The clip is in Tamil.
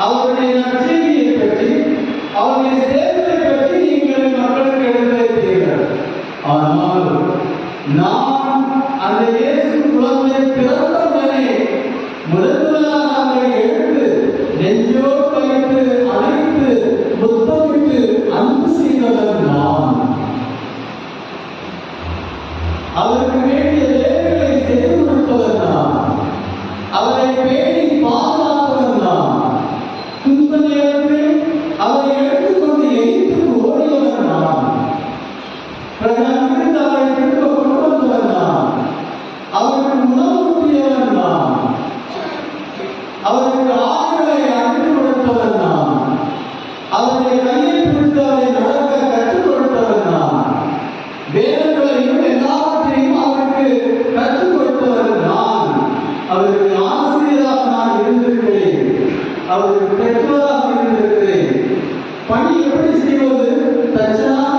அவருடைய நற்செய்தியை பற்றி, அவருடைய சேவையை பற்றி நீங்கள் மக்களுக்கு எடுத்துரைத்தீர்கள். ஆனால் நான் அந்த இயேசு குழந்தை பிறந்தவுடனே முதலாக அவரை எடுத்து நெஞ்சோடு வைத்து அழைத்து முத்தமிட்டு அன்பு செய்தவர் நான். அவருக்கு வேண்டிய தேவைகளை செய்து கொடுத்தவர் நான். அவரை பேணி பாதுகாத்தவர் நான். துன்ப நேரத்தில் அவரை எடுத்துக்கொண்டு எரித்து ஓடியவர் நான். பிரதமருக்கு அவரை திரும்ப கொண்டு வந்தவர் நான். அவருக்கு உணவூட்டியவர் நான். அவருக்கு ஆறுகளை அழைத்து கொடுத்தவர் நான். அவருடைய கையை பிடித்து அவரை நடக்க கற்றுக் கொடுத்தவர் நான். வேதங்களையும் எல்லாவற்றையும் அவருக்கு கற்றுக் கொடுத்தவர் நான். அவருக்கு ஆசிரியராக நான் இருந்திருக்கிறேன். அவருக்கு பெற்றோராக இருந்திருக்கிறேன். பணி எப்படி செய்வது, தச்சனாக